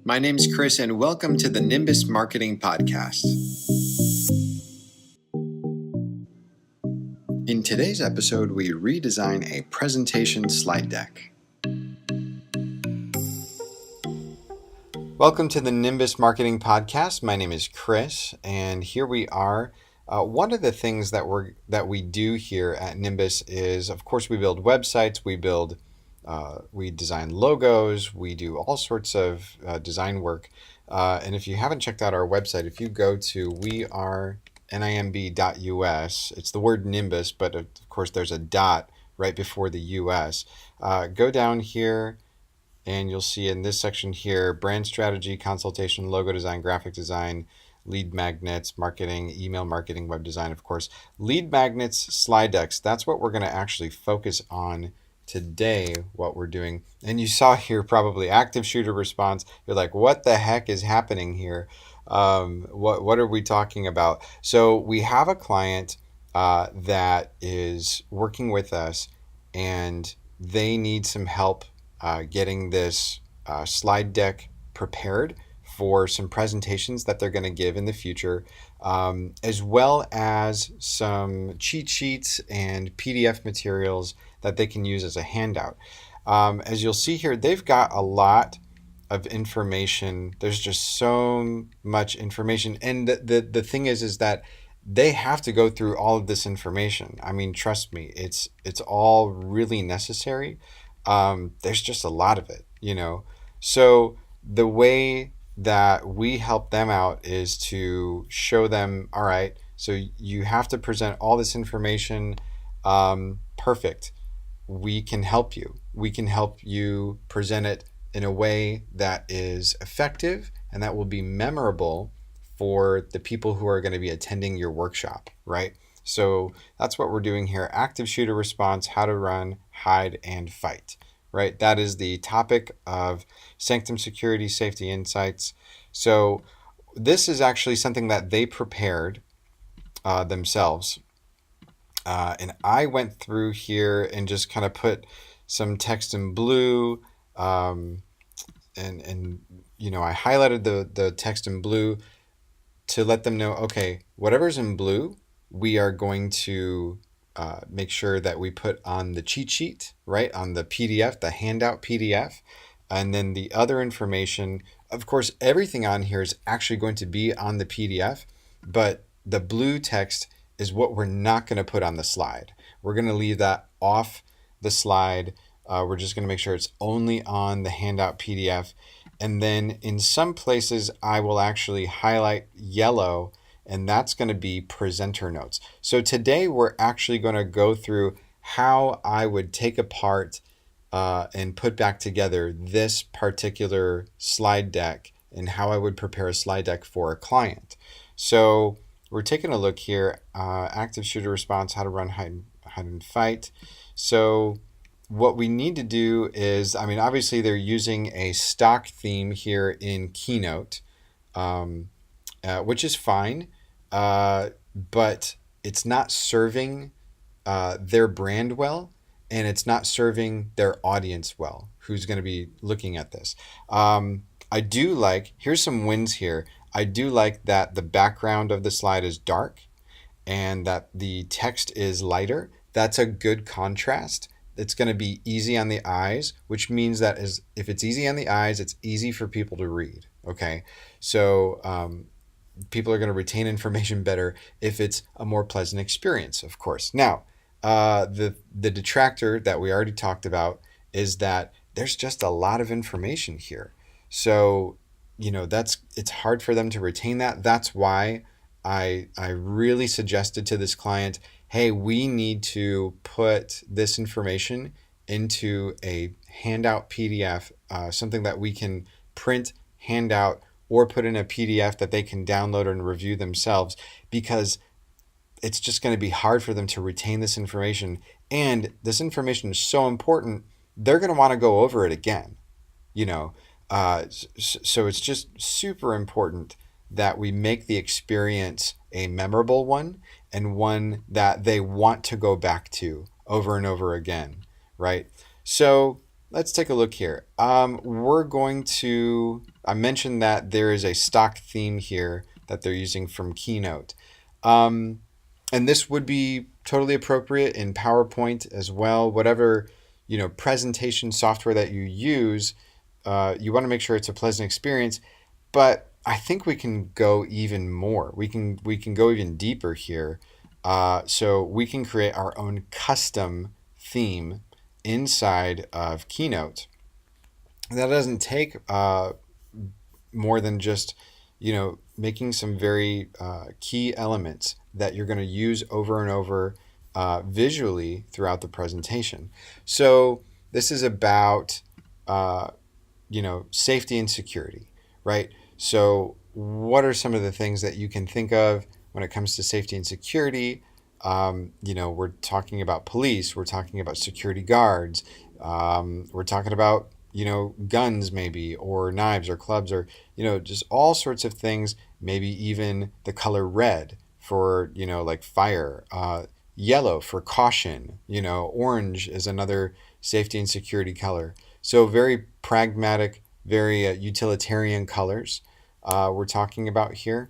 My name's Chris, and welcome to the Nimbus Marketing Podcast. In today's episode, we redesign a presentation slide deck. Welcome to the Nimbus Marketing Podcast. My name is Chris, and here we are. One of the things that we do here at Nimbus is, of course, we build websites, we design logos, we do all sorts of design work. And if you haven't checked out our website, if you go to nimb.us, it's the word Nimbus, but of course there's a dot right before the US. Go down here and you'll see in this section here, brand strategy, consultation, logo design, graphic design, lead magnets, marketing, email marketing, web design, of course. Lead magnets, slide decks, that's what we're going to actually focus on today, what we're doing. And you saw here probably active shooter response. You're like, what the heck is happening here? What are we talking about? So we have a client that is working with us, and they need some help getting this slide deck prepared for some presentations that they're going to give in the future, as well as some cheat sheets and PDF materials that they can use as a handout. As you'll see here, they've got a lot of information. There's just so much information. And the thing is that they have to go through all of this information. I mean, trust me, it's all really necessary. There's just a lot of it, So the way that we help them out is to show them, all right, so you have to present all this information. Perfect. We can help you. We can help you present it in a way that is effective and that will be memorable for the people who are going to be attending your workshop, right? So that's what we're doing here. Active shooter response, how to run, hide, and fight, right? That is the topic of Sanctum Security Safety Insights. So this is actually something that they prepared themselves. And I went through here and just kind of put some text in blue, and I highlighted the text in blue to let them know, okay, whatever's in blue, we are going to make sure that we put on the cheat sheet, right, on the PDF, the handout PDF, and then the other information. Of course, everything on here is actually going to be on the PDF, but the blue text is what we're not going to put on the slide. We're going to leave that off the slide. We're just going to make sure it's only on the handout PDF. And then in some places, I will actually highlight yellow, and that's going to be presenter notes. So today we're actually going to go through how I would take apart and put back together this particular slide deck and how I would prepare a slide deck for a client. So we're taking a look here, active shooter response, how to run, hide and fight. So what we need to do is, obviously they're using a stock theme here in Keynote, which is fine, but it's not serving their brand well, and it's not serving their audience well, who's going to be looking at this. I do like, here's some wins here. I do like that the background of the slide is dark and that the text is lighter. That's a good contrast. It's going to be easy on the eyes, which means that if it's easy on the eyes, it's easy for people to read. Okay, so people are going to retain information better if it's a more pleasant experience, of course. Now, the detractor that we already talked about is that there's just a lot of information here. So it's hard for them to retain that. That's why I really suggested to this client, hey, we need to put this information into a handout PDF, something that we can print, hand out, or put in a PDF that they can download and review themselves, because it's just going to be hard for them to retain this information. And this information is so important, they're going to want to go over it again, So it's just super important that we make the experience a memorable one and one that they want to go back to over and over again, right? So let's take a look here. We're going to, I mentioned that there is a stock theme here that they're using from Keynote. Um, and this would be totally appropriate in PowerPoint as well. Whatever, presentation software that you use, you want to make sure it's a pleasant experience. But I think we can go even more. We can go even deeper here. So we can create our own custom theme inside of Keynote. That doesn't take more than just making some very key elements that you're going to use over and over visually throughout the presentation. So this is about safety and security, right? So what are some of the things that you can think of when it comes to safety and security? We're talking about police, we're talking about security guards, we're talking about guns maybe, or knives or clubs, or just all sorts of things, maybe even the color red for like fire, yellow for caution, orange is another safety and security color. So very pragmatic, very utilitarian colors we're talking about here.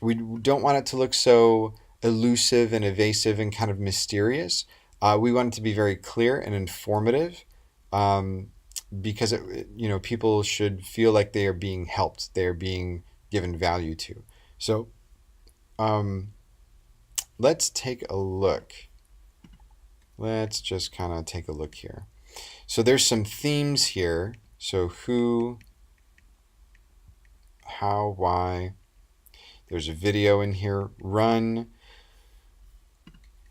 We don't want it to look so elusive and evasive and kind of mysterious. We want it to be very clear and informative, because people should feel like they are being helped, they are being given value to. So let's take a look. Let's just kind of take a look here. So there's some themes here. So who, how, why. There's a video in here. Run,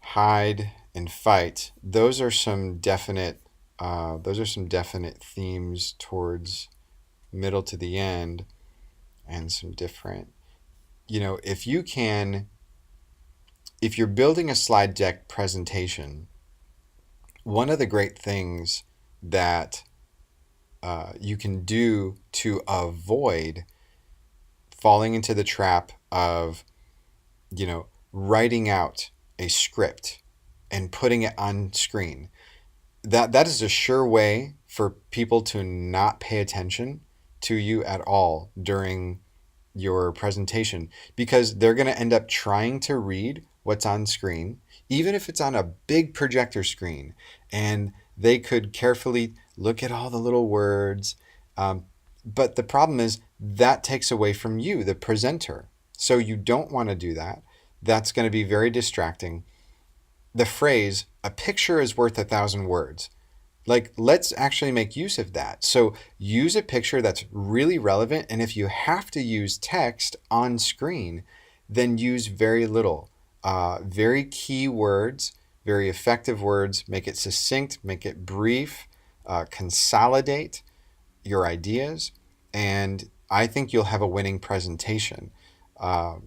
hide, and fight. Those are some definite themes towards middle to the end, and some different. If you're building a slide deck presentation, one of the great things that you can do to avoid falling into the trap of, writing out a script and putting it on screen. That is a sure way for people to not pay attention to you at all during your presentation, because they're going to end up trying to read what's on screen, even if it's on a big projector screen, and they could carefully look at all the little words. But the problem is that takes away from you, the presenter. So you don't want to do that. That's going to be very distracting. The phrase, a picture is worth 1,000 words. Let's actually make use of that. So use a picture that's really relevant. And if you have to use text on screen, then use very little. Very key words, very effective words. Make it succinct, make it brief, consolidate your ideas, and I think you'll have a winning presentation. As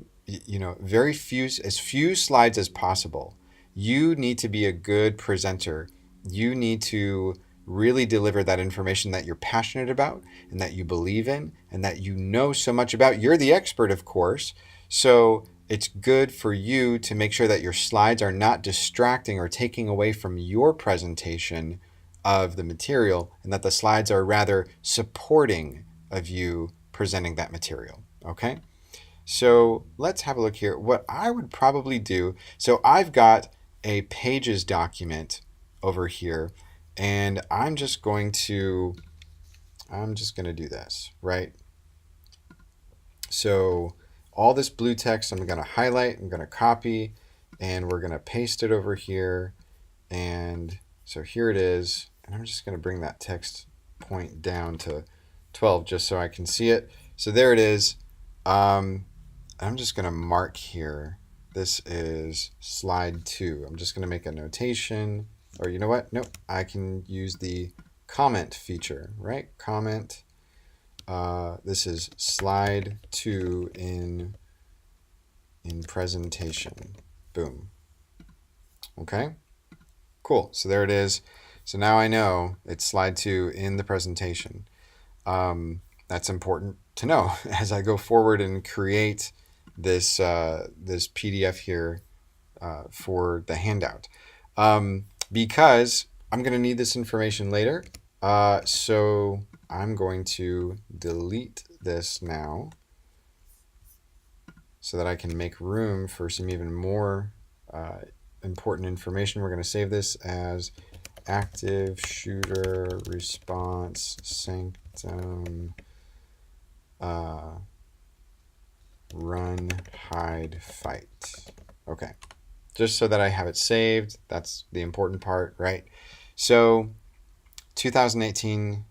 few slides as possible. You need to be a good presenter. You need to really deliver that information that you're passionate about and that you believe in and that you know so much about. You're the expert, of course. So it's good for you to make sure that your slides are not distracting or taking away from your presentation of the material, and that the slides are rather supporting of you presenting that material. Okay? So let's have a look here. What I would probably do, so I've got a Pages document over here, and I'm just going to do this, right? So all this blue text I'm going to highlight, I'm going to copy, and we're going to paste it over here. And so here it is. And I'm just going to bring that text point down to 12 just so I can see it. So there it is. I'm just going to mark here. This is slide 2. I'm just going to make a notation. Or you know what? Nope. I can use the comment feature, right? Comment. This is slide 2 in presentation. Boom. Okay. Cool. So there it is. So now I know it's slide 2 in the presentation. That's important to know as I go forward and create this PDF here for the handout. Because I'm going to need this information later. So I'm going to delete this now so that I can make room for some even more important information. We're going to save this as active shooter response Sanctum run hide fight. Okay, just so that I have it saved. That's the important part, right? So 2018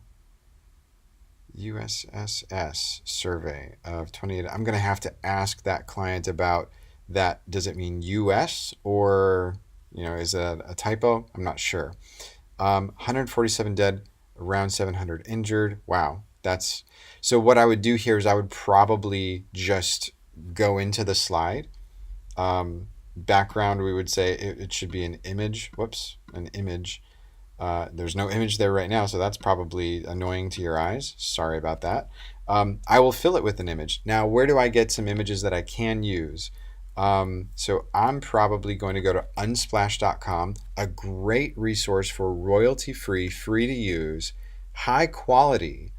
USSS survey of 28. I'm going to have to ask that client about that. Does it mean US or, is it a typo? I'm not sure. 147 dead, around 700 injured. Wow. So what I would do here is I would probably just go into the slide. Background, we would say it should be an image. An image. There's no image there right now, so that's probably annoying to your eyes. Sorry about that. I will fill it with an image. Now, where do I get some images that I can use? So I'm probably going to go to unsplash.com, a great resource for royalty-free, free to use, high quality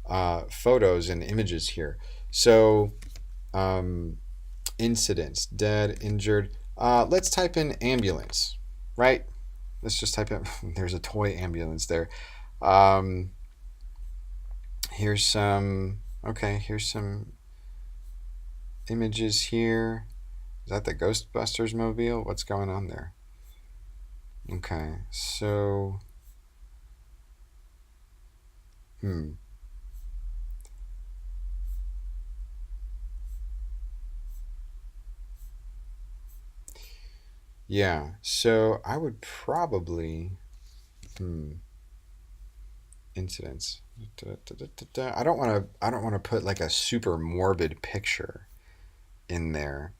photos and images here. So incidents, dead, injured. Let's type in ambulance, right? Let's just type in, there's a toy ambulance there. Here's some images here. Is that the Ghostbusters mobile? What's going on there? Okay, so, yeah, so I would probably, incidents. I don't want to put like a super morbid picture in there,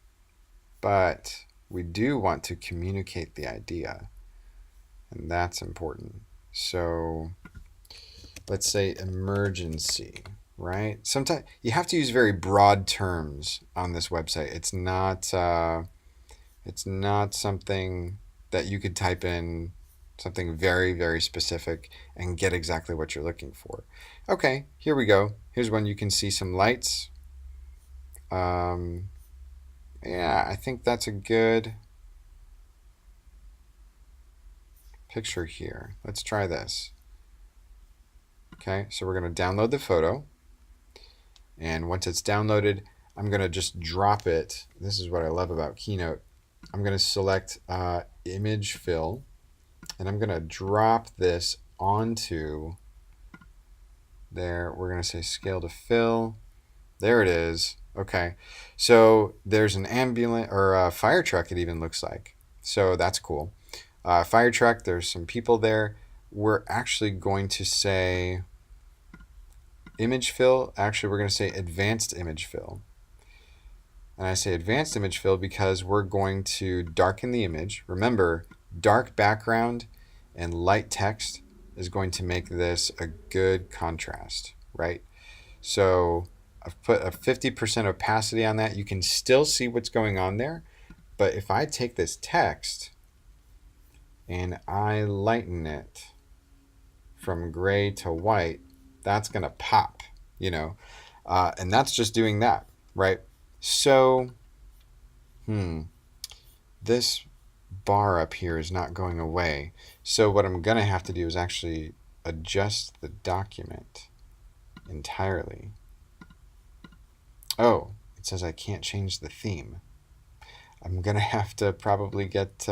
but we do want to communicate the idea, and that's important. So let's say emergency, right? Sometimes you have to use very broad terms on this website. It's not something that you could type in something very, very specific and get exactly what you're looking for. Okay, here we go. Here's one. You can see some lights. Yeah, I think that's a good picture here. Let's try this. Okay, so we're going to download the photo. And once it's downloaded, I'm going to just drop it. This is what I love about Keynote. I'm going to select image fill, and I'm going to drop this onto there. We're going to say scale to fill. There it is. Okay, so there's an ambulance or a fire truck, it even looks like. So that's cool. Fire truck, there's some people there. We're actually going to say image fill. Actually, we're going to say advanced image fill. And I say advanced image fill because we're going to darken the image. Remember, dark background and light text is going to make this a good contrast, right? So I've put a 50% opacity on that. You can still see what's going on there. But if I take this text and I lighten it from gray to white, that's going to pop, and that's just doing that, right? So, this bar up here is not going away. So what I'm going to have to do is actually adjust the document entirely. Oh, it says I can't change the theme. I'm going to have to probably get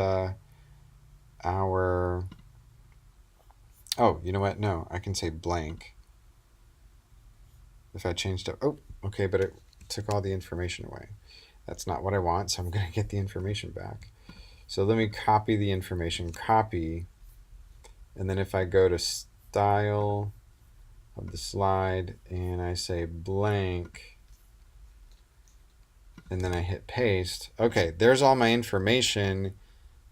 our... Oh, you know what? No, I can say blank. If I changed it... Oh, okay, but it took all the information away. That's not what I want, so I'm going to get the information back. So let me copy the information, copy, and then if I go to style of the slide and I say blank, and then I hit paste, okay, there's all my information,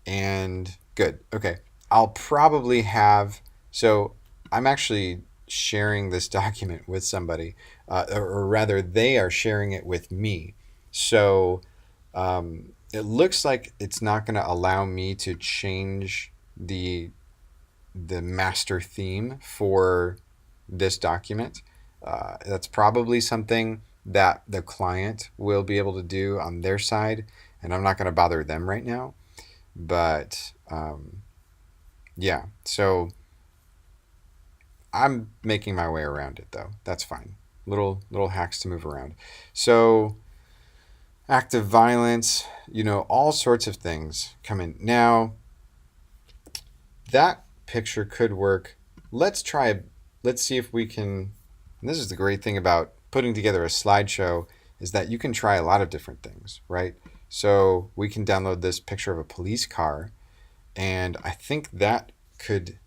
and good. Okay, I'll probably have, so I'm actually sharing this document with somebody, or rather they are sharing it with me. So it looks like it's not going to allow me to change the the master theme for this document. That's probably something that the client will be able to do on their side, and I'm not going to bother them right now. But yeah, so I'm making my way around it though. That's fine. Little hacks to move around. So active violence, all sorts of things come in. Now, that picture could work. Let's see if we can, and this is the great thing about putting together a slideshow, is that you can try a lot of different things, right? So we can download this picture of a police car, and I think that could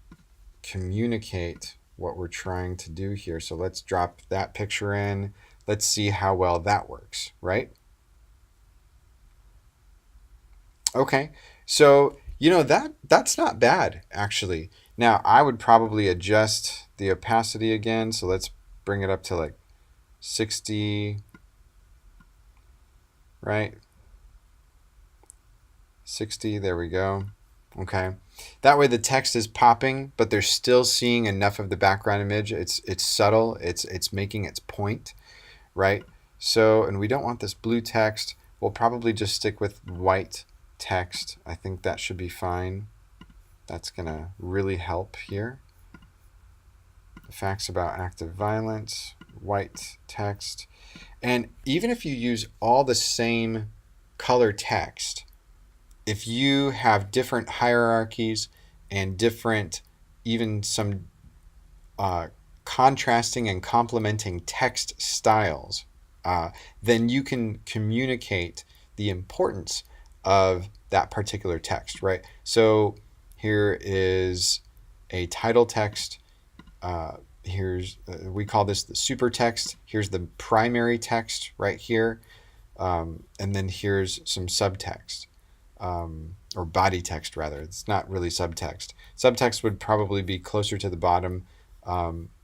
communicate what we're trying to do here. So let's drop that picture in. Let's see how well that works, right? Okay, so that's not bad actually. Now I would probably adjust the opacity again. So let's bring it up to like 60, right? 60, there we go. Okay, that way the text is popping, but they're still seeing enough of the background image. It's subtle. It's making its point, right? So, and we don't want this blue text. We'll probably just stick with white text. I think that should be fine. That's going to really help here. The facts about active violence, white text. And even if you use all the same color text, if you have different hierarchies and different, even some contrasting and complementing text styles, then you can communicate the importance of that particular text, right? So here is a title text. We call this the super text. Here's the primary text right here. And then here's some subtext. Or body text rather. It's not really subtext. Subtext would probably be closer to the bottom,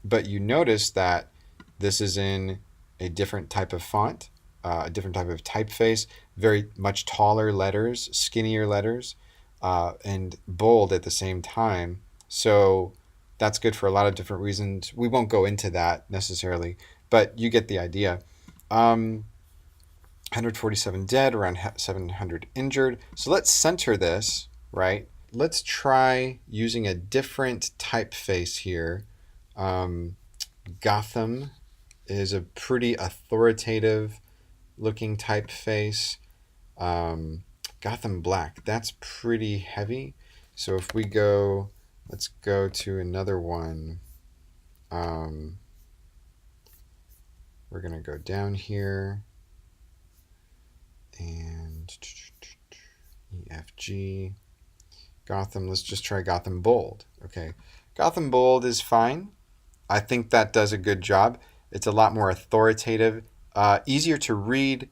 but you notice that this is in a different type of font, a different type of typeface, very much taller letters, skinnier letters, and bold at the same time. So that's good for a lot of different reasons. We won't go into that necessarily, but you get the idea. 147 dead, around 700 injured. So let's center this, right? Let's try using a different typeface here. Gotham is a pretty authoritative looking typeface. Gotham Black, that's pretty heavy. So if we go, let's go to another one. We're going to go down here. And EFG, Gotham, let's just try Gotham Bold. Okay, Gotham Bold is fine. I think that does a good job. It's a lot more authoritative, easier to read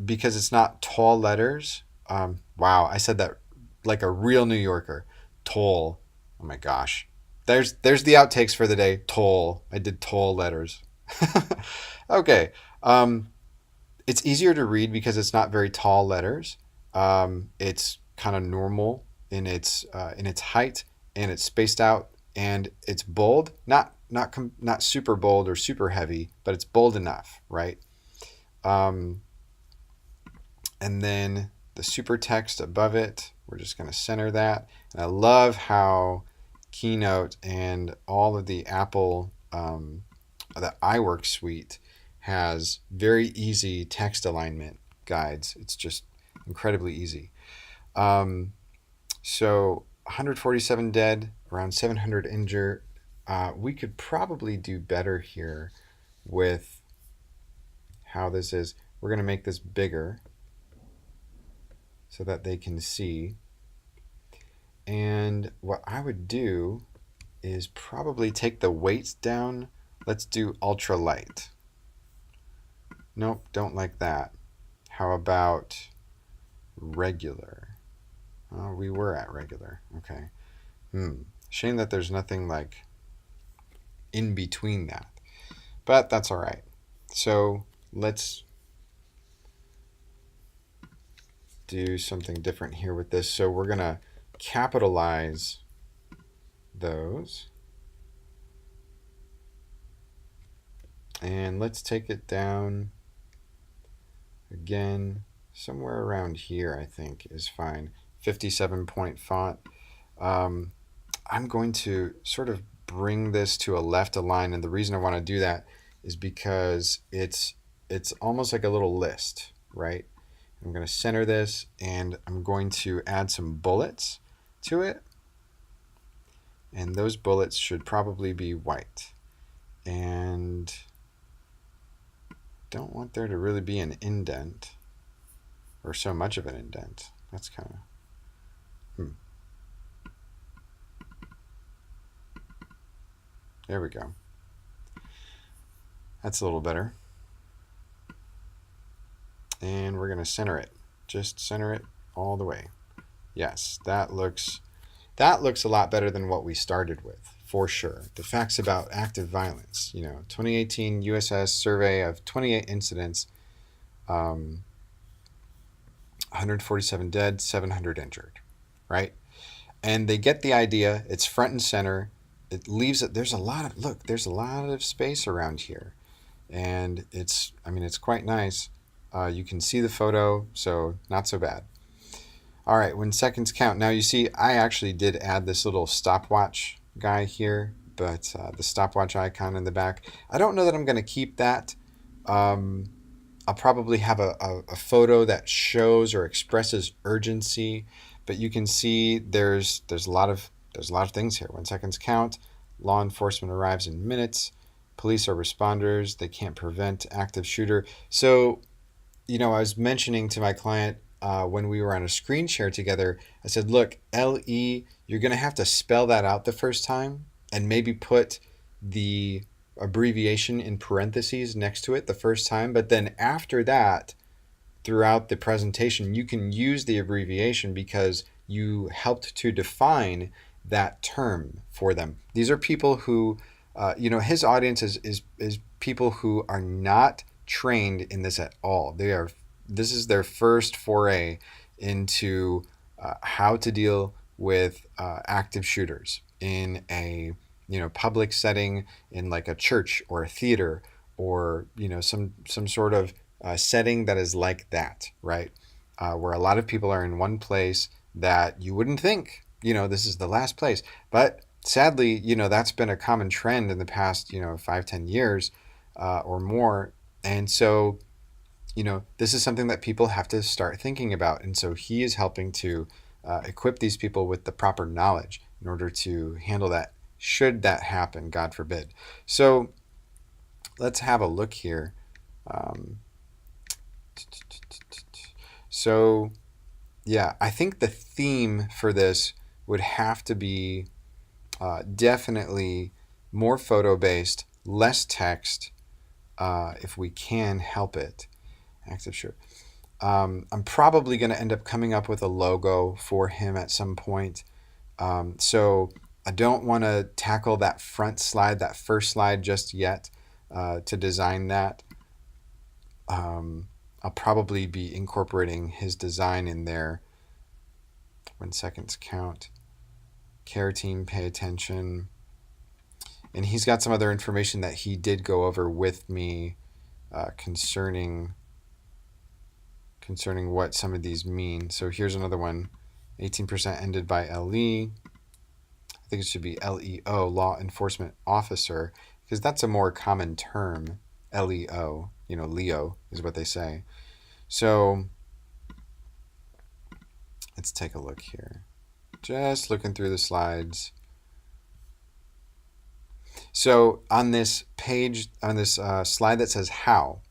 because it's not tall letters. Wow, I said that like a real New Yorker. Tall. Oh my gosh. There's the outtakes for the day. Tall. I did tall letters. Okay. It's easier to read because it's not very tall letters. It's kind of normal in its height, and it's spaced out, and it's bold. Not super bold or super heavy, but it's bold enough, right? And then the super text above it, we're just going to center that. And I love how Keynote and all of the Apple, the iWork suite has very easy text alignment guides. It's just incredibly easy. So 147 dead, around 700 injured. We could probably do better here with how this is. We're going to make this bigger so that they can see. And what I would do is probably take the weights down. Let's do ultra light. Nope, don't like that. How about regular? Oh, we were at regular. Okay. Shame that there's nothing like in between that. But that's all right. So let's do something different here with this. So we're going to capitalize those. And let's take it down again, somewhere around here, I think is fine. 57-point font. I'm going to sort of bring this to a left align, and the reason I want to do that is because it's almost like a little list, right? I'm going to center this, and I'm going to add some bullets to it, and those bullets should probably be white. And don't want there to really be an indent, or so much of an indent. That's kind of There we go. That's a little better. And we're going to center it. Just center it all the way. Yes, that looks a lot better than what we started with, for sure. The facts about active violence. 2018 USS survey of 28 incidents, 147 dead, 700 injured, right? And they get the idea. It's front and center. It leaves it. There's a lot of space around here, and it's quite nice. You can see the photo, so not so bad. All right, when seconds count. Now you see I actually did add this little stopwatch guy here, but the stopwatch icon in the back, I don't know that I'm going to keep that. I'll probably have a photo that shows or expresses urgency, but you can see there's a lot of things here. When seconds count, law enforcement arrives in minutes, police are responders, they can't prevent active shooter. So, I was mentioning to my client when we were on a screen share together, I said, look, LE, you're going to have to spell that out the first time and maybe put the abbreviation in parentheses next to it the first time. But then after that, throughout the presentation, you can use the abbreviation because you helped to define that term for them. These are people who, his audience is people who are not trained in this at all. This is their first foray into how to deal with active shooters in a public setting, in like a church or a theater, or some sort of setting that is like that, right? Where a lot of people are in one place that you wouldn't think this is the last place, but sadly that's been a common trend in the past 5-10 years or more. And so this is something that people have to start thinking about. And so he is helping to equip these people with the proper knowledge in order to handle that, should that happen, God forbid. So let's have a look here. So yeah, I think the theme for this would have to be definitely more photo-based, less text, if we can help it. Active shirt. I'm probably going to end up coming up with a logo for him at some point. So I don't want to tackle that front slide, that first slide just yet to design that. I'll probably be incorporating his design in there. When seconds count. Care team, pay attention. And he's got some other information that he did go over with me concerning what some of these mean. So here's another one. 18% ended by LE. I think it should be LEO, law enforcement officer, because that's a more common term. LEO, Leo is what they say. So let's take a look here. Just looking through the slides. So on this page, on this slide that says how,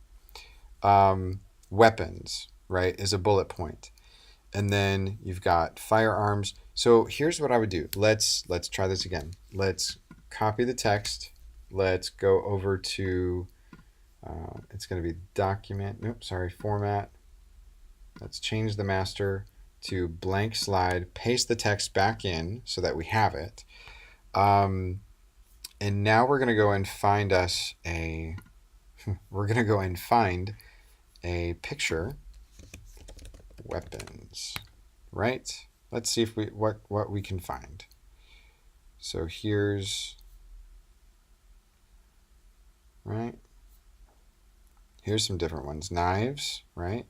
weapons, right, is a bullet point. And then you've got firearms. So here's what I would do. Let's try this again. Let's copy the text. Let's go over to, it's going to be format. Let's change the master to blank slide, paste the text back in so that we have it. And now we're going to go and find a picture. Weapons, right? Let's see if what we can find. So here's, right? Here's some different ones. Knives, right?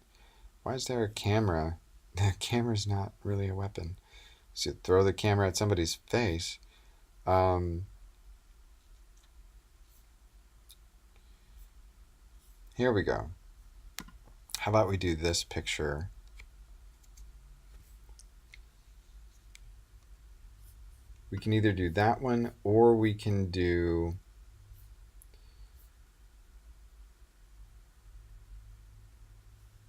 Why is there a camera? The camera's not really a weapon. So throw the camera at somebody's face. Here we go. How about we do this picture? We can either do that one or we can do...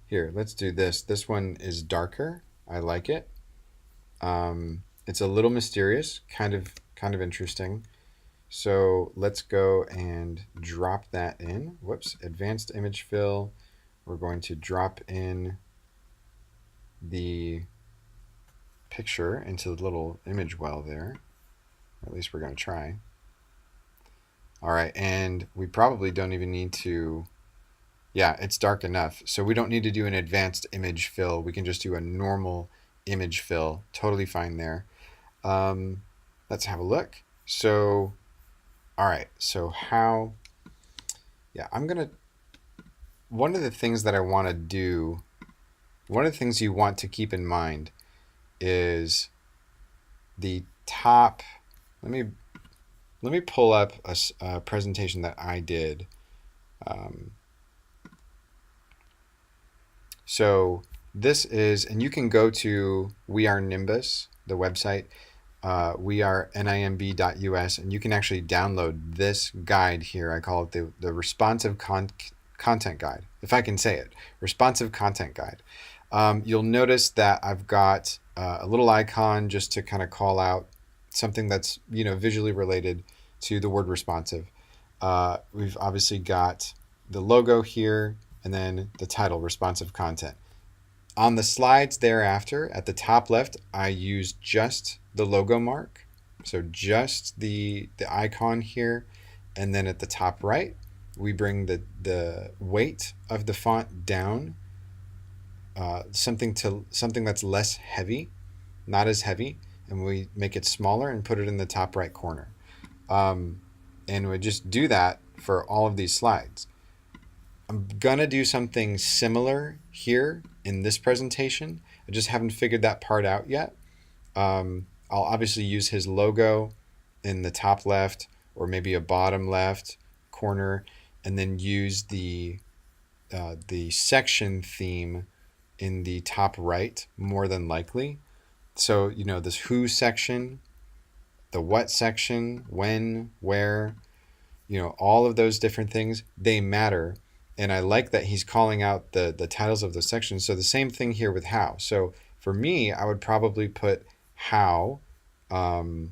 Here, let's do this. This one is darker. I like it. It's a little mysterious, kind of interesting. So let's go and drop that in. Whoops, advanced image fill. We're going to drop in the picture into the little image well there. Or at least we're going to try. All right, and we probably don't even need to... Yeah, it's dark enough. So we don't need to do an advanced image fill. We can just do a normal image fill. Totally fine there. Let's have a look. So, all right. So how... Yeah, I'm going to... One of the things that I want to do... One of the things you want to keep in mind is the top... Let me pull up a presentation that I did. So this is, and you can go to We Are Nimbus, the website, wearenimb.us, and you can actually download this guide here. I call it the responsive content guide, if I can say it, responsive content guide. You'll notice that I've got a little icon just to kind of call out something that's visually related to the word responsive. We've obviously got the logo here, and then the title, responsive content. On the slides thereafter, at the top left, I use just the logo mark, so just the icon here, and then at the top right, we bring the weight of the font down, something that's less heavy, not as heavy, and we make it smaller and put it in the top right corner. And we just do that for all of these slides. I'm gonna do something similar here in this presentation. I just haven't figured that part out yet. I'll obviously use his logo in the top left or maybe a bottom left corner, and then use the section theme in the top right, more than likely. So this who section, the what section, when, where, all of those different things, they matter. And I like that he's calling out the titles of the sections. So the same thing here with how. So for me, I would probably put how to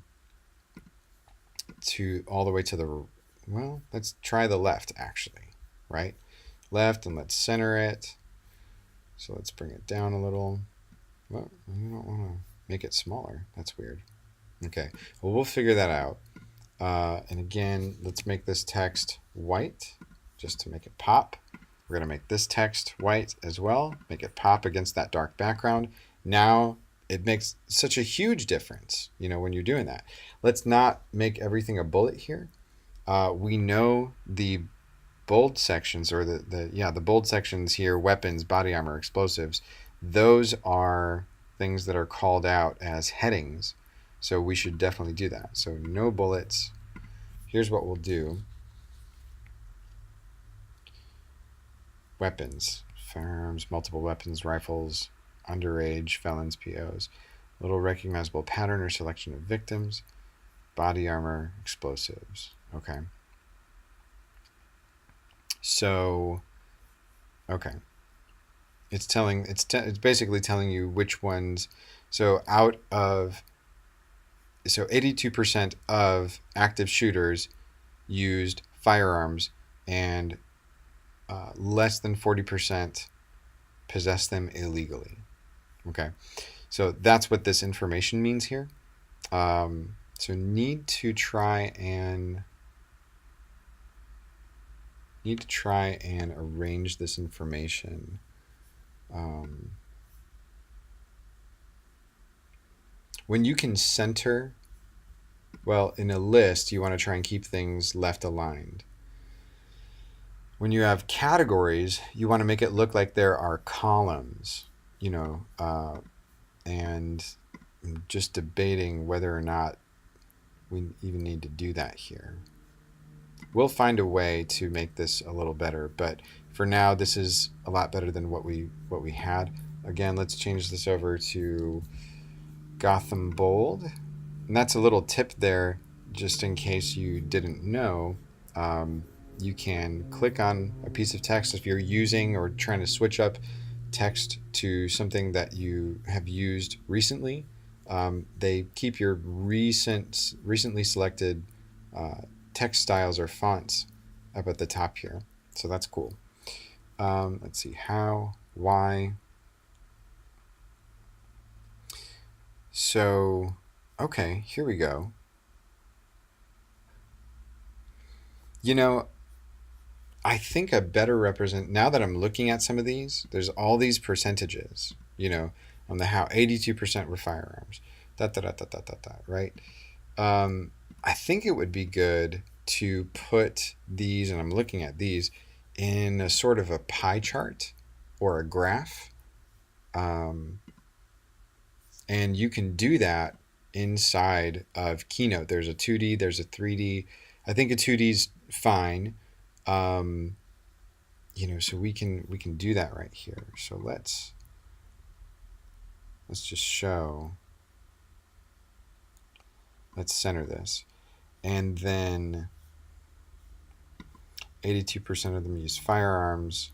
all the way to the, well, let's try the left actually, right? Left, and let's center it. So let's bring it down a little. Well, I don't want to make it smaller. That's weird. Okay, well, we'll figure that out. And again, let's make this text white just to make it pop. We're going to make this text white as well, make it pop against that dark background. Now it makes such a huge difference, when you're doing that. Let's not make everything a bullet here. We know the bold sections, or the bold sections here, weapons, body armor, explosives, those are things that are called out as headings. So we should definitely do that. So no bullets. Here's what we'll do. Weapons, firearms, multiple weapons, rifles, underage, felons, POs, little recognizable pattern or selection of victims, body armor, explosives. Okay. So, okay. It's basically telling you which ones. So 82% of active shooters used firearms, and less than 40% possess them illegally. Okay, so that's what this information means here. So need to try and arrange this information. When you can center Well, in a list, you want to try and keep things left aligned. When you have categories, you want to make it look like there are columns, and I'm just debating whether or not we even need to do that here. We'll find a way to make this a little better, but for now, this is a lot better than what we had. Again, let's change this over to Gotham Bold. And that's a little tip there, just in case you didn't know. You can click on a piece of text if you're using or trying to switch up text to something that you have used recently. They keep your recently selected text styles or fonts up at the top here. So that's cool. Let's see, how, why. So, okay, here we go. I think a better now that I'm looking at some of these, there's all these percentages, on the how 82% were firearms, right? I think it would be good to put these, and I'm looking at these, in a sort of a pie chart or a graph. And you can do that inside of Keynote. There's a 2D, there's a 3D. I think a 2D is fine. So we can do that right here. So let's just show. Let's center this. And then 82% of them use firearms.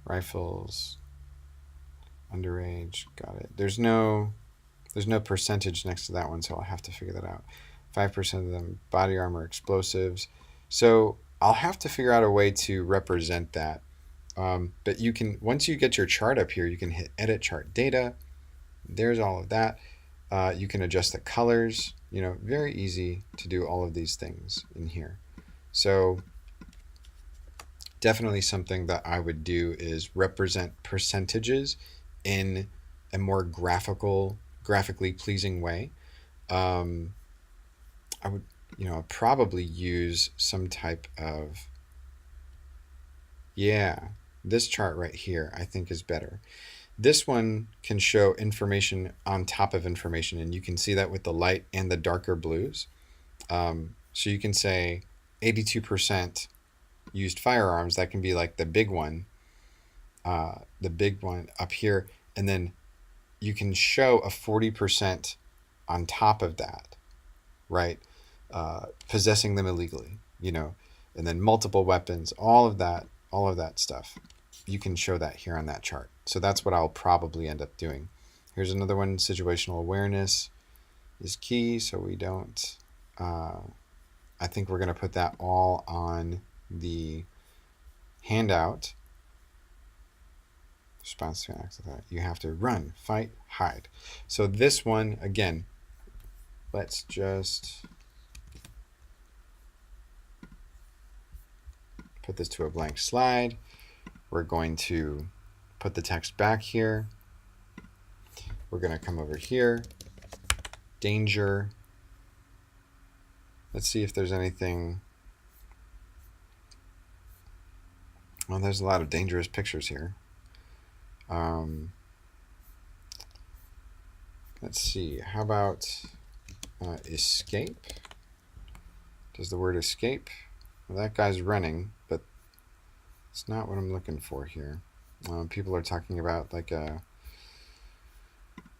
Rifles. Underage. Got it. There's no percentage next to that one, so I'll have to figure that out. 5% of them body armor, explosives. So I'll have to figure out a way to represent that. But you can, once you get your chart up here, you can hit edit chart data. There's all of that. You can adjust the colors. Very easy to do all of these things in here. So definitely something that I would do is represent percentages in a more graphically pleasing way. I would, probably use some type of, this chart right here I think is better. This one can show information on top of information, and you can see that with the light and the darker blues. So you can say 82% used firearms. That can be like the big one up here, and then you can show a 40% on top of that, right? Possessing them illegally, and then multiple weapons, all of that stuff. You can show that here on that chart. So that's what I'll probably end up doing. Here's another one. Situational awareness is key, so we don't, I think we're going to put that all on the handout. Response to acts of that. You have to run, fight, hide. So this one, again, let's just put this to a blank slide. We're going to put the text back here. We're going to come over here. Danger. Let's see if there's anything. Well, there's a lot of dangerous pictures here. Let's see. How about escape? Does the word escape? Well, that guy's running, but it's not what I'm looking for here. People are talking about like a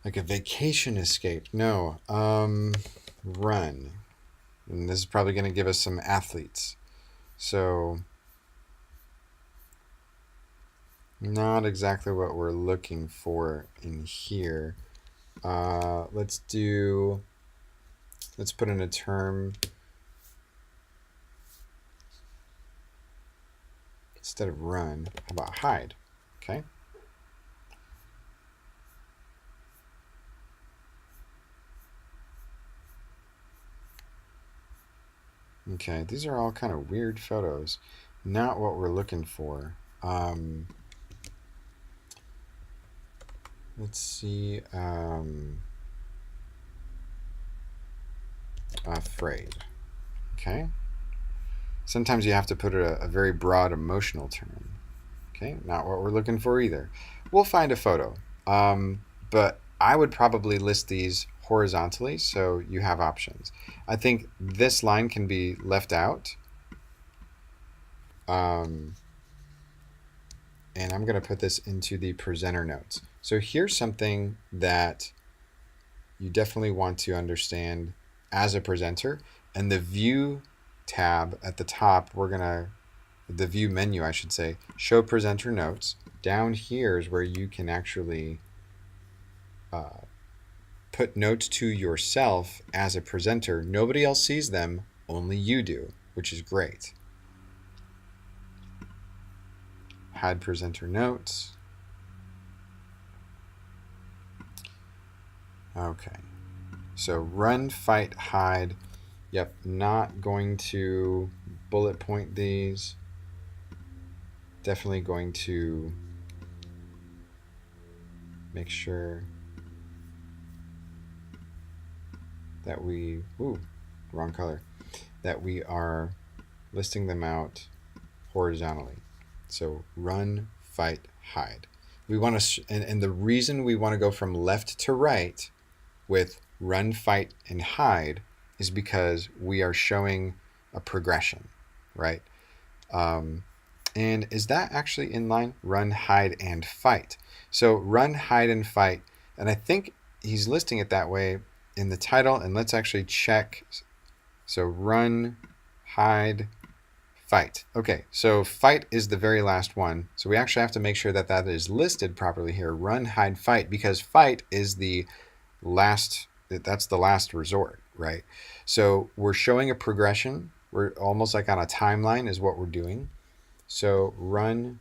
vacation escape. No, run. And this is probably going to give us some athletes. So not exactly what we're looking for in here. Let's put in a term. Instead of run, how about hide? Okay. Okay, these are all kind of weird photos. Not what we're looking for. Let's see. afraid. Okay. Sometimes you have to put a very broad emotional term. Okay, not what we're looking for either. We'll find a photo. But I would probably list these horizontally so you have options. I think this line can be left out. And I'm going to put this into the presenter notes. So here's something that you definitely want to understand as a presenter. And the view tab at the top, the view menu, I should say, show presenter notes. Down here is where you can actually put notes to yourself as a presenter. Nobody else sees them, only you do, which is great. Hide presenter notes. Okay. So run, fight, hide. Yep, not going to bullet point these. Definitely going to make sure that we, wrong color, that we are listing them out horizontally. So run, fight, hide. We want to, and the reason we want to go from left to right with run, fight, and hide is because we are showing a progression, right? And is that actually in line? Run, hide, and fight. So run, hide, and fight. And I think he's listing it that way in the title. And let's actually check. So run, hide, fight. Okay, so fight is the very last one. So we actually have to make sure that that is listed properly here. Run, hide, fight, because fight is the last, that's the last resort, right? So we're showing a progression. We're almost like on a timeline is what we're doing. So run,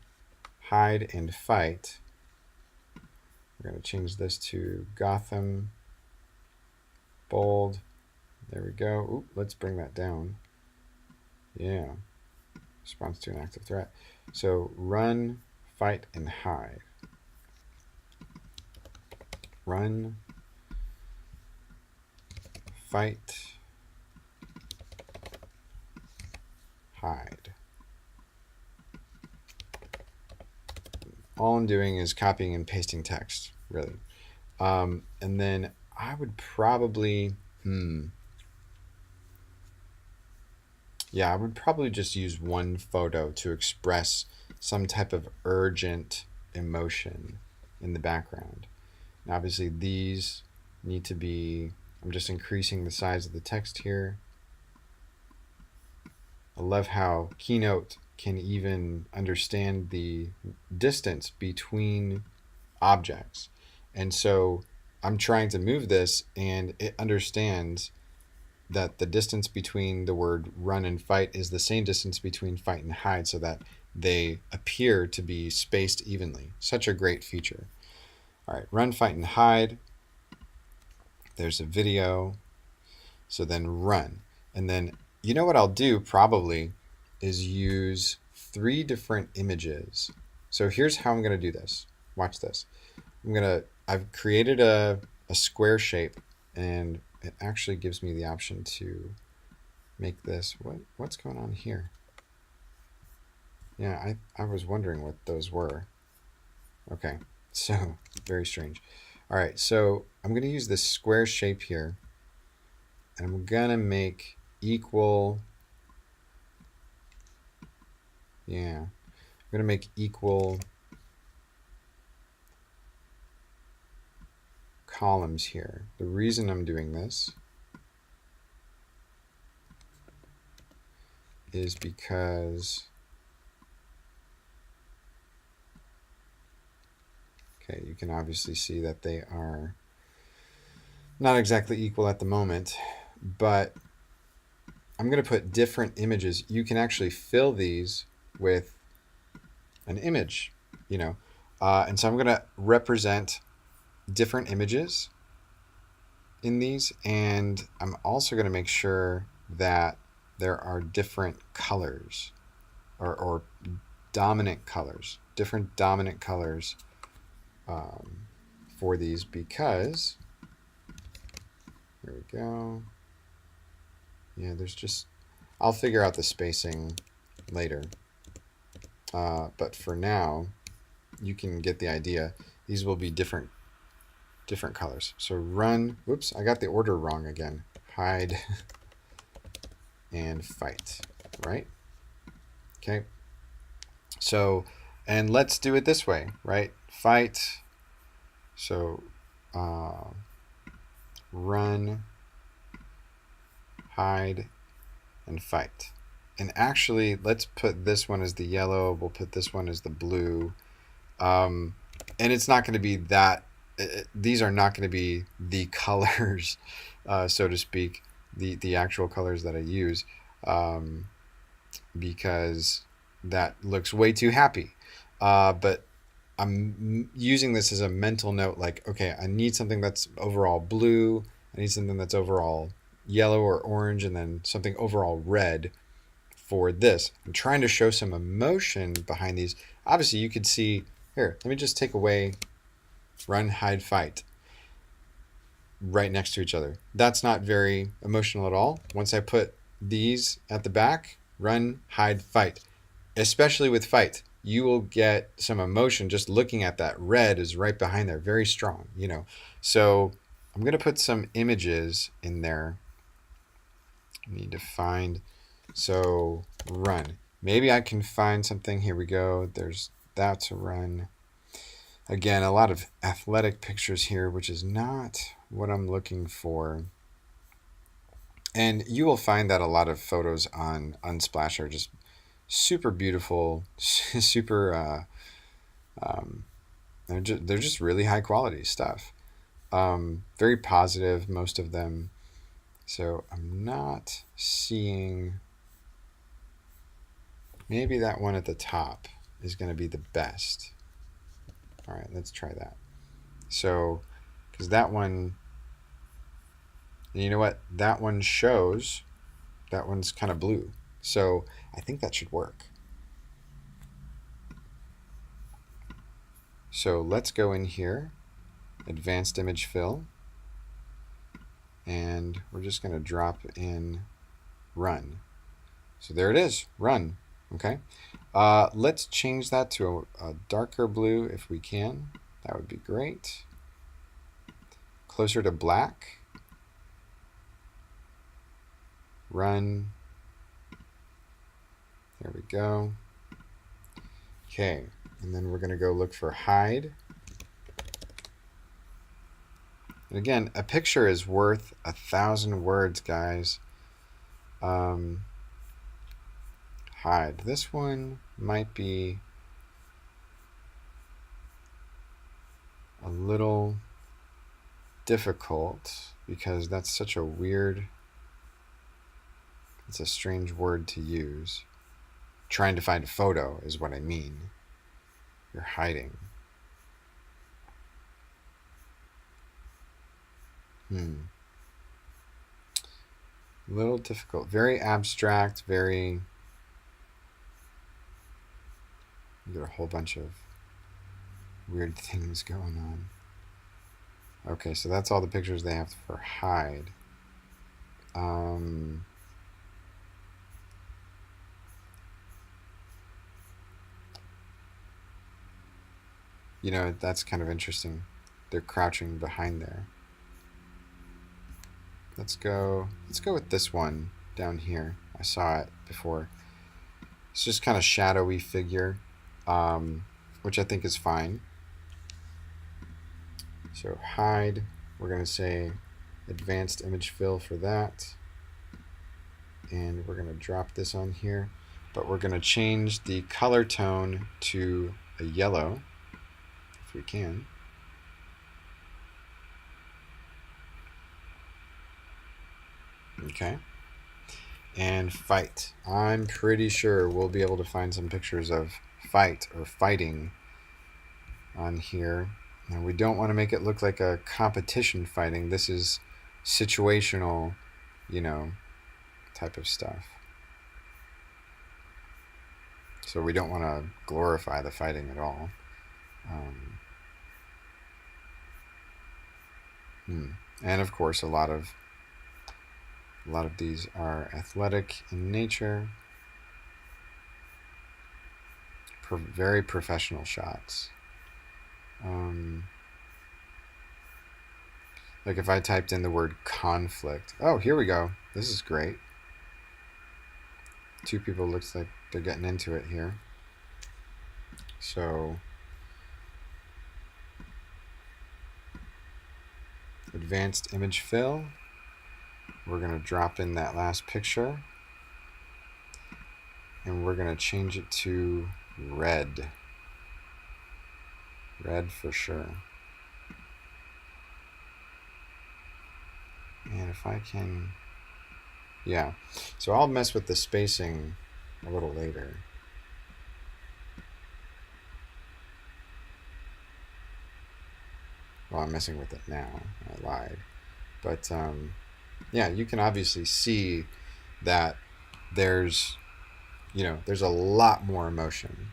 hide, and fight. We're going to change this to Gotham, bold. There we go. Ooh, let's bring that down. Yeah. Response to an active threat. So run, fight, and hide. Run, fight, hide. All I'm doing is copying and pasting text, really. And then I would probably, I would probably just use one photo to express some type of urgent emotion in the background. Now, obviously, these need to be, I'm just increasing the size of the text here. I love how Keynote can even understand the distance between objects. And so I'm trying to move this, and it understands that the distance between the word run and fight is the same distance between fight and hide, so that they appear to be spaced evenly. Such a great feature. All right, run, fight, and hide. There's a video. So then run. And then, you know what I'll do probably is use 3 different images. So here's how I'm going to do this. Watch this. I've created a square shape, and it actually gives me the option to make this. What's going on here? Yeah, I was wondering what those were. Okay, so very strange. All right, so I'm going to use this square shape here, and I'm going to make equal, I'm going to make equal columns here. The reason I'm doing this is because, okay, you can obviously see that they are not exactly equal at the moment, but I'm going to put different images. You can actually fill these with an image, and so I'm going to represent different images in these, and I'm also going to make sure that there are different colors or dominant colors, different dominant colors for these, because here we go. Yeah, there's just, I'll figure out the spacing later. But for now, you can get the idea. These will be different colors. So run, whoops, I got the order wrong again. Hide and fight, right? Okay. So, and let's do it this way, right? Fight. So run, hide, and fight. And actually, let's put this one as the yellow. We'll put this one as the blue. And it's not going to be that, these are not going to be the colors, so to speak, the actual colors that I use, because that looks way too happy. But I'm using this as a mental note, like, okay, I need something that's overall blue, I need something that's overall yellow or orange, and then something overall red for this. I'm trying to show some emotion behind these. Obviously, you could see, here, let me just take away run, hide, fight right next to each other. That's not very emotional at all. Once I put these at the back, run, hide, fight, especially with fight, you will get some emotion just looking at that. Red is right behind there, very strong, you know. So I'm going to put some images in there. I need to find, so run. Maybe I can find something. Here we go. There's that to run. Again, a lot of athletic pictures here, which is not what I'm looking for. And you will find that a lot of photos on Unsplash are just super beautiful, super, they're just really high quality stuff. Very positive, most of them. So I'm not seeing, maybe that one at the top is going to be the best. All right, let's try that. So, because that one, and you know what? That one shows, that one's kind of blue. So I think that should work. So let's go in here, advanced image fill, and we're just going to drop in run. So there it is, run. Okay. Let's change that to a darker blue if we can. That would be great. Closer to black. Run. There we go. Okay, and then we're going to go look for hide. And again, a picture is worth 1,000 words, guys. Hide. This one might be a little difficult because that's such a weird, it's a strange word to use. Trying to find a photo is what I mean. You're hiding. A little difficult. Very abstract, very, you got a whole bunch of weird things going on. Okay, so that's all the pictures they have for hide. You know, that's kind of interesting. They're crouching behind there. Let's go with this one down here. I saw it before. It's just kind of shadowy figure, which I think is fine. So hide, we're going to say advanced image fill for that. And we're going to drop this on here. But we're going to change the color tone to a yellow, if we can. Okay. And fight. I'm pretty sure we'll be able to find some pictures of fight or fighting on here. Now, we don't want to make it look like a competition fighting. This is situational, you know, type of stuff. So we don't want to glorify the fighting at all. And of course, a lot of A lot of these are athletic in nature. Very professional shots. Like if I typed in the word conflict. Oh, here we go. This is great. Two people looks like they're getting into it here. So advanced image fill. We're going to drop in that last picture. And we're going to change it to red. Red for sure. And if I can, yeah. So I'll mess with the spacing a little later. Well, I'm messing with it now. I lied. But yeah, you can obviously see that there's a lot more emotion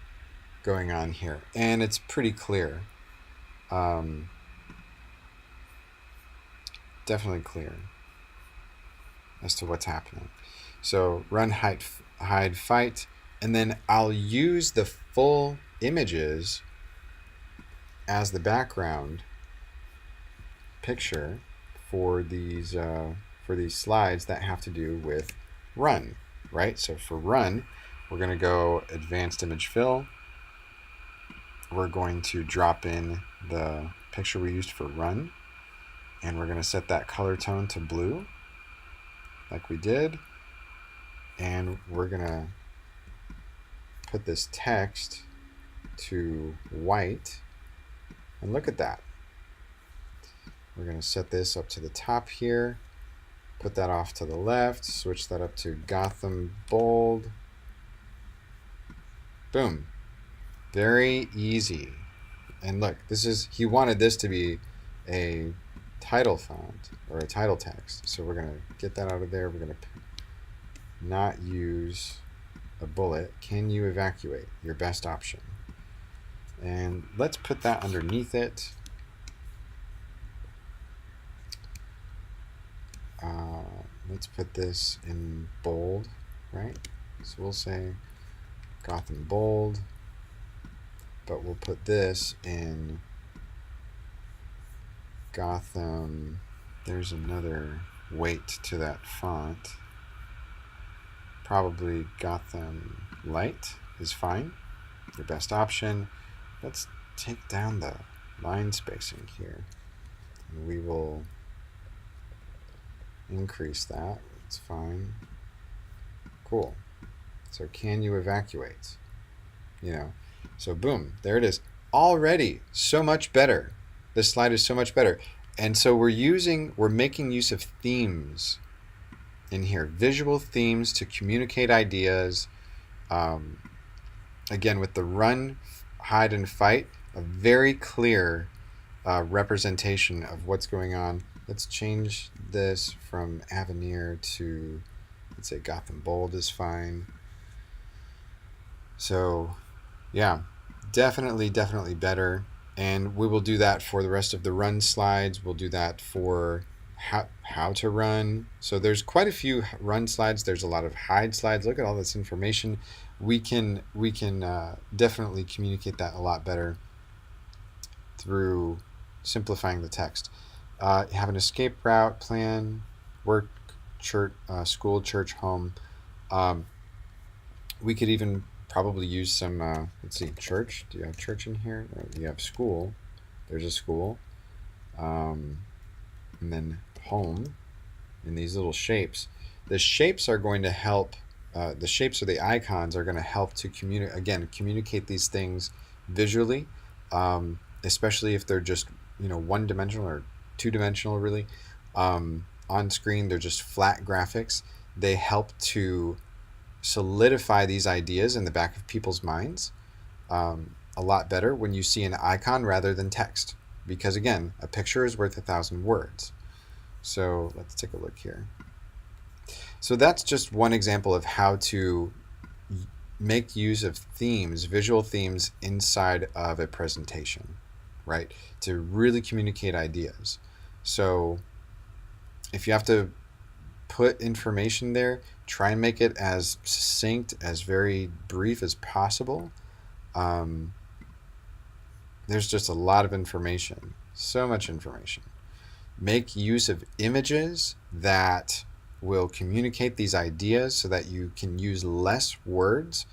going on here, and it's pretty clear. Definitely clear as to what's happening. So run, hide, fight, and then I'll use the full images as the background picture for these slides that have to do with run, right? So for run, we're going to go advanced image fill. We're going to drop in the picture we used for run, and we're going to set that color tone to blue like we did, and we're going to put this text to white, and look at that. We're going to set this up to the top here, put that off to the left, switch that up to Gotham bold. Boom. Very easy. And look, he wanted this to be a title font or a title text. So we're going to get that out of there. We're going to not use a bullet. Can you evacuate? Your best option. And let's put that underneath it. Let's put this in bold, right? So we'll say Gotham bold, but we'll put this in Gotham. There's another weight to that font. Probably Gotham light is fine. Your best option. Let's take down the line spacing here. And we will increase that. It's fine. Cool. So can you evacuate? So boom, there it is. Already so much better. This slide is so much better. And so we're making use of themes in here, visual themes to communicate ideas. Again, with the run, hide, and fight, a very clear representation of what's going on. Let's change this from Avenir to, let's say Gotham bold is fine. So yeah, definitely better. And we will do that for the rest of the run slides. We'll do that for how to run. So there's quite a few run slides. There's a lot of hide slides. Look at all this information. We can definitely communicate that a lot better through simplifying the text. Have an escape route plan, work, church, school, church, home. We could even probably use some, let's see, church. Do you have church in here? You have school. There's a school. And then home in these little shapes. The shapes are going to help, the shapes or the icons are going to help to communicate these things visually, especially if they're just, one-dimensional or two-dimensional really. On screen, they're just flat graphics. They help to solidify these ideas in the back of people's minds a lot better when you see an icon rather than text, because again, a picture is worth 1,000 words. So let's take a look here. So that's just one example of how to make use of themes, visual themes inside of a presentation, right? To really communicate ideas. So if you have to put information there, try and make it as succinct, as very brief as possible. There's just a lot of information, so much information. Make use of images that will communicate these ideas so that you can use less words.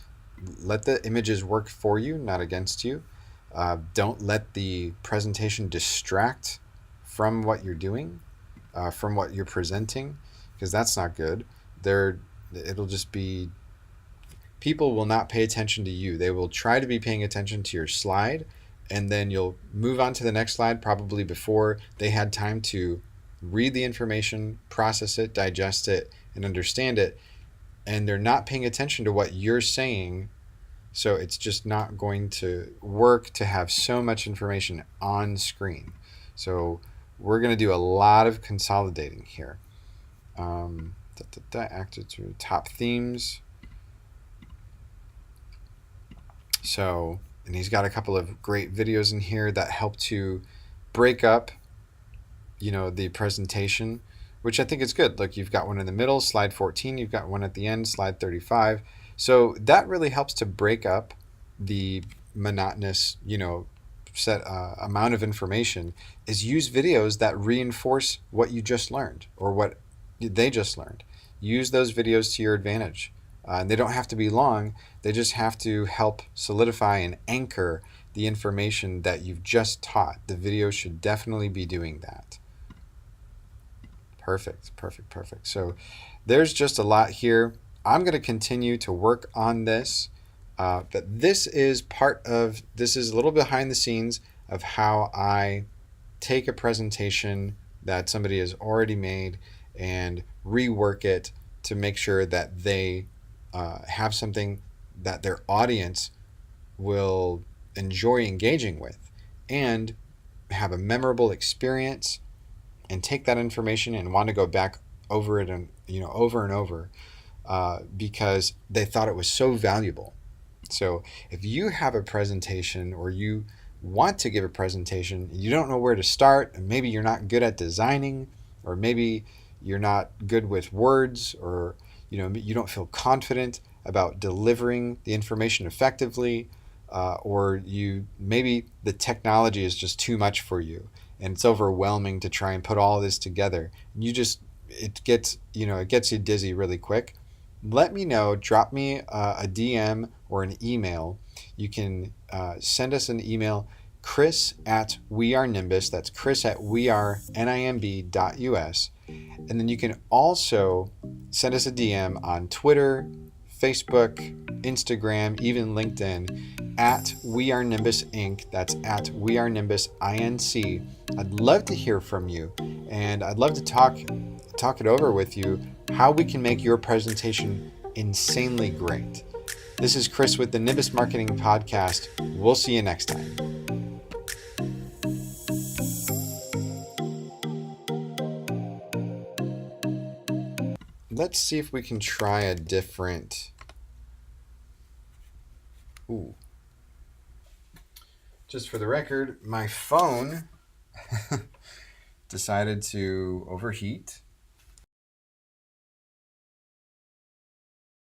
Let the images work for you, not against you. Don't let the presentation distract from what you're doing, from what you're presenting, because that's not good. It'll just be, people will not pay attention to you. They will try to be paying attention to your slide, and then you'll move on to the next slide probably before they had time to read the information, process it, digest it, and understand it. And they're not paying attention to what you're saying. So it's just not going to work to have so much information on screen. So we're going to do a lot of consolidating here. Acted through top themes. So, and he's got a couple of great videos in here that help to break up, the presentation, which I think is good. Look, you've got one in the middle, slide 14. You've got one at the end, slide 35. So that really helps to break up the monotonous, set amount of information, is use videos that reinforce what you just learned or what they just learned. Use those videos to your advantage. And they don't have to be long. They just have to help solidify and anchor the information that you've just taught. The video should definitely be doing that. Perfect. So there's just a lot here. I'm going to continue to work on this. But this is a little behind the scenes of how I take a presentation that somebody has already made and rework it to make sure that they have something that their audience will enjoy engaging with and have a memorable experience and take that information and want to go back over it and over and over because they thought it was so valuable. So if you have a presentation or you want to give a presentation, you don't know where to start, and maybe you're not good at designing, or maybe you're not good with words, or you don't feel confident about delivering the information effectively, or maybe the technology is just too much for you and it's overwhelming to try and put all this together. It gets you dizzy really quick. Let me know. Drop me a DM or an email. You can send us an email, Chris@wearenimbus. That's Chris@wearenimb.us. And then you can also send us a DM on Twitter, Facebook, Instagram, even LinkedIn, @wearenimbus Inc. That's @wearenimbus Inc. I'd love to hear from you, and I'd love to talk it over with you, how we can make your presentation insanely great. This is Chris with the Nimbus Marketing Podcast. We'll see you next time. Let's see if we can try a different... Just for the record, my phone decided to overheat